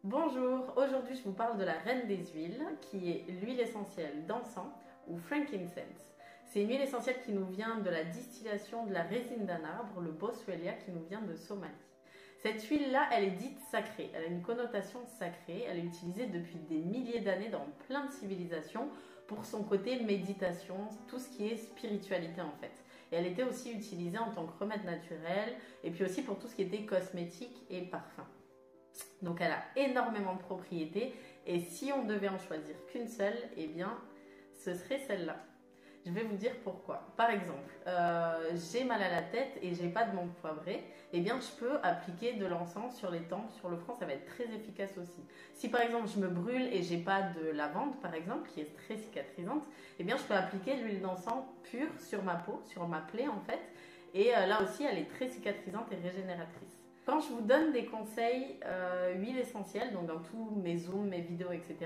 Bonjour, aujourd'hui je vous parle de la reine des huiles qui est l'huile essentielle d'encens ou frankincense. C'est une huile essentielle qui nous vient de la distillation de la résine d'un arbre, le Boswellia, qui nous vient de Somalie. Cette huile-là, elle est dite sacrée, elle a une connotation sacrée, elle est utilisée depuis des milliers d'années dans plein de civilisations pour son côté méditation, tout ce qui est spiritualité en fait. Et elle était aussi utilisée en tant que remède naturel et puis aussi pour tout ce qui était cosmétique et parfum. Donc elle a énormément de propriétés et si on devait en choisir qu'une seule, eh bien ce serait celle-là. Je vais vous dire pourquoi. Par exemple, j'ai mal à la tête et j'ai pas de menthe poivrée, eh bien je peux appliquer de l'encens sur les tempes, sur le front, ça va être très efficace aussi. Si par exemple je me brûle et j'ai pas de lavande par exemple, qui est très cicatrisante, eh bien je peux appliquer de l'huile d'encens pure sur ma peau, sur ma plaie en fait, et là aussi elle est très cicatrisante et régénératrice. Quand je vous donne des conseils huiles essentielles, donc dans tous mes zooms, mes vidéos, etc.,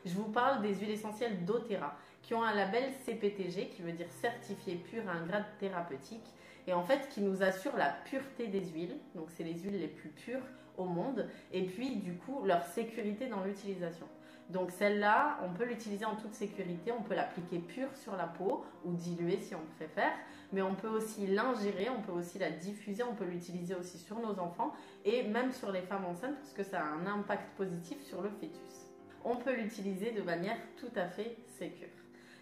je vous parle des huiles essentielles doTERRA qui ont un label CPTG qui veut dire certifié pur à un grade thérapeutique et en fait qui nous assure la pureté des huiles, donc c'est les huiles les plus pures au monde et puis du coup leur sécurité dans l'utilisation. Donc celle-là, on peut l'utiliser en toute sécurité, on peut l'appliquer pure sur la peau ou diluée si on préfère, mais on peut aussi l'ingérer, on peut aussi la diffuser, on peut l'utiliser aussi sur nos enfants et même sur les femmes enceintes parce que ça a un impact positif sur le fœtus. On peut l'utiliser de manière tout à fait sécure.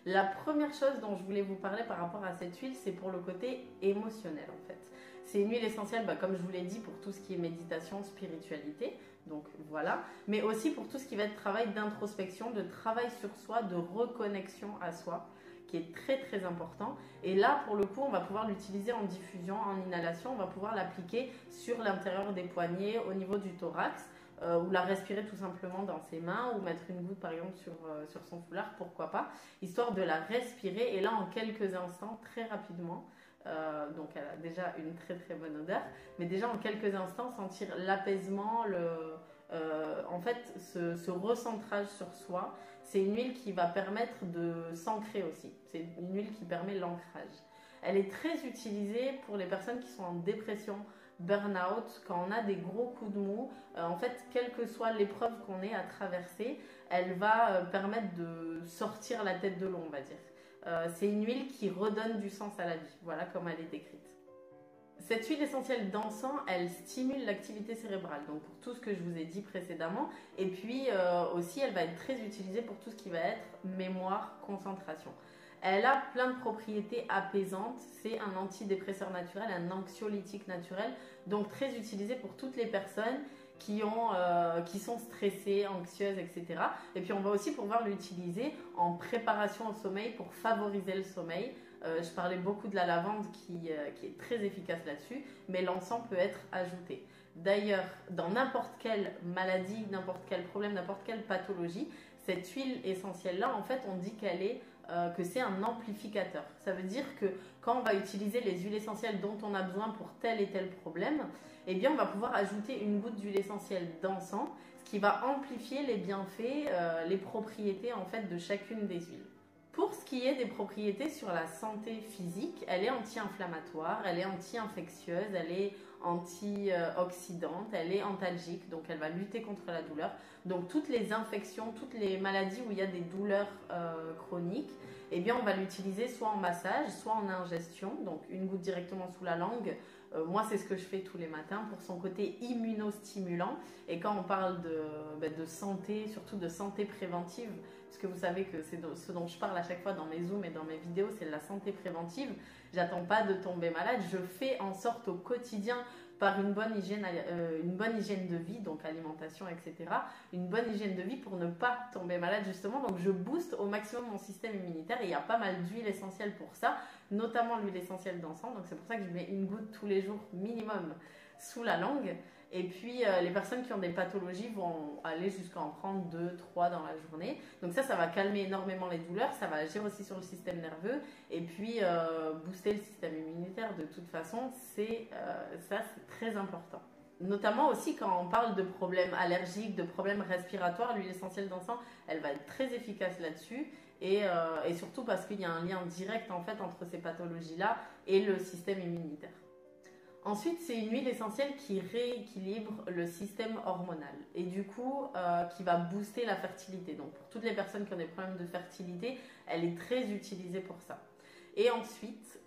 La première chose dont je voulais vous parler par rapport à cette huile, c'est pour le côté émotionnel en fait. C'est une huile essentielle, comme je vous l'ai dit, pour tout ce qui est méditation, spiritualité, donc voilà, mais aussi pour tout ce qui va être travail d'introspection, de travail sur soi, de reconnexion à soi, qui est très très important. Et là, pour le coup, on va pouvoir l'utiliser en diffusion, en inhalation, on va pouvoir l'appliquer sur l'intérieur des poignets, au niveau du thorax, ou la respirer tout simplement dans ses mains ou mettre une goutte par exemple sur son foulard, pourquoi pas, histoire de la respirer et là en quelques instants, très rapidement, donc elle a déjà une très très bonne odeur, mais déjà en quelques instants sentir l'apaisement, en fait ce recentrage sur soi. C'est une huile qui va permettre de s'ancrer aussi, c'est une huile qui permet l'ancrage. Elle est très utilisée pour les personnes qui sont en dépression, burn-out, quand on a des gros coups de mou. En fait, quelle que soit l'épreuve qu'on ait à traverser, elle va permettre de sortir la tête de l'eau, on va dire. C'est une huile qui redonne du sens à la vie, voilà comme elle est décrite. Cette huile essentielle d'encens, elle stimule l'activité cérébrale, donc pour tout ce que je vous ai dit précédemment, et puis aussi elle va être très utilisée pour tout ce qui va être mémoire, concentration. Elle a plein de propriétés apaisantes, c'est un antidépresseur naturel, un anxiolytique naturel, donc très utilisé pour toutes les personnes qui sont stressées, anxieuses, etc. Et puis on va aussi pouvoir l'utiliser en préparation au sommeil pour favoriser le sommeil. Je parlais beaucoup de la lavande qui est très efficace là-dessus, mais l'encens peut être ajouté. D'ailleurs, dans n'importe quelle maladie, n'importe quel problème, n'importe quelle pathologie, cette huile essentielle-là, en fait, on dit que c'est un amplificateur. Ça veut dire que quand on va utiliser les huiles essentielles dont on a besoin pour tel et tel problème, eh bien on va pouvoir ajouter une goutte d'huile essentielle d'encens, ce qui va amplifier les bienfaits, les propriétés en fait de chacune des huiles. Pour ce qui est des propriétés sur la santé physique, elle est anti-inflammatoire, elle est anti-infectieuse, elle est antioxydante, elle est antalgique, donc elle va lutter contre la douleur. Donc toutes les infections, toutes les maladies où il y a des douleurs chroniques, eh bien on va l'utiliser soit en massage, soit en ingestion, donc une goutte directement sous la langue. Moi c'est ce que je fais tous les matins pour son côté immunostimulant. Et quand on parle de santé, surtout de santé préventive, parce que vous savez que c'est ce dont je parle à chaque fois dans mes zooms et dans mes vidéos, c'est de la santé préventive. J'attends pas de tomber malade, je fais en sorte au quotidien par une bonne hygiène de vie, donc alimentation, etc. Une bonne hygiène de vie pour ne pas tomber malade justement. Donc je booste au maximum mon système immunitaire et il y a pas mal d'huiles essentielles pour ça, notamment l'huile essentielle d'encens. Donc c'est pour ça que je mets une goutte tous les jours minimum sous la langue. Et puis les personnes qui ont des pathologies vont aller jusqu'à en prendre 2, 3 dans la journée. Donc ça va calmer énormément les douleurs, ça va agir aussi sur le système nerveux et puis booster le système immunitaire. De toute façon, c'est très important. Notamment aussi quand on parle de problèmes allergiques, de problèmes respiratoires, l'huile essentielle d'encens, elle va être très efficace là-dessus. Et surtout parce qu'il y a un lien direct en fait entre ces pathologies-là et le système immunitaire. Ensuite, c'est une huile essentielle qui rééquilibre le système hormonal et du coup qui va booster la fertilité. Donc pour toutes les personnes qui ont des problèmes de fertilité, elle est très utilisée pour ça. Et ensuite,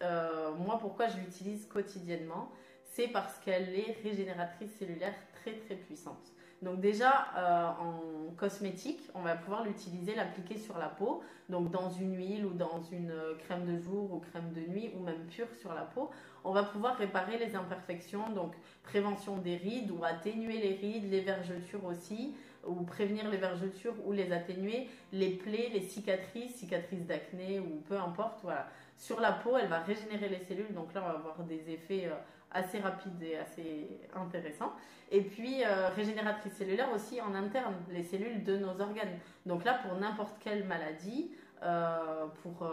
moi pourquoi je l'utilise quotidiennement, c'est parce qu'elle est régénératrice cellulaire très très puissante. Donc déjà en cosmétique, on va pouvoir l'utiliser, l'appliquer sur la peau, donc dans une huile ou dans une crème de jour ou crème de nuit ou même pure sur la peau. On va pouvoir réparer les imperfections, donc prévention des rides ou atténuer les rides, les vergetures aussi, ou prévenir les vergetures ou les atténuer, les plaies, les cicatrices, cicatrices d'acné ou peu importe, voilà. Sur la peau, elle va régénérer les cellules, donc là on va avoir des effets assez rapides et assez intéressants. Et puis régénératrice cellulaire aussi en interne, les cellules de nos organes. Donc là pour n'importe quelle maladie, pour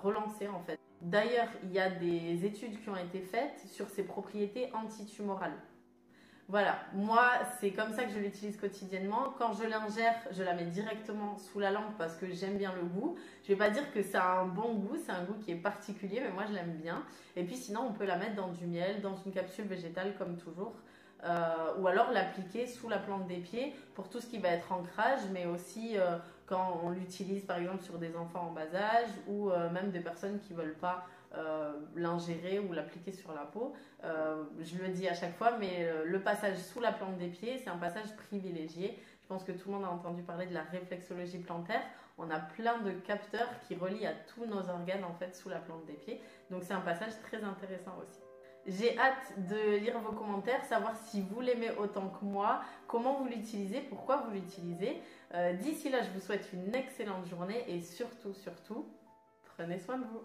relancer en fait. D'ailleurs, il y a des études qui ont été faites sur ses propriétés antitumorales. Voilà, moi c'est comme ça que je l'utilise quotidiennement. Quand je l'ingère, je la mets directement sous la langue parce que j'aime bien le goût. Je vais pas dire que ça a un bon goût, c'est un goût qui est particulier, mais moi je l'aime bien. Et puis sinon, on peut la mettre dans du miel, dans une capsule végétale comme toujours. Ou alors l'appliquer sous la plante des pieds pour tout ce qui va être ancrage, mais aussi quand on l'utilise par exemple sur des enfants en bas âge ou même des personnes qui ne veulent pas l'ingérer ou l'appliquer sur la peau. Je le dis à chaque fois, mais le passage sous la plante des pieds, c'est un passage privilégié. Je pense que tout le monde a entendu parler de la réflexologie plantaire. On a plein de capteurs qui relient à tous nos organes en fait sous la plante des pieds. Donc c'est un passage très intéressant aussi. J'ai hâte de lire vos commentaires, savoir si vous l'aimez autant que moi, comment vous l'utilisez, pourquoi vous l'utilisez. D'ici là, je vous souhaite une excellente journée et surtout, prenez soin de vous.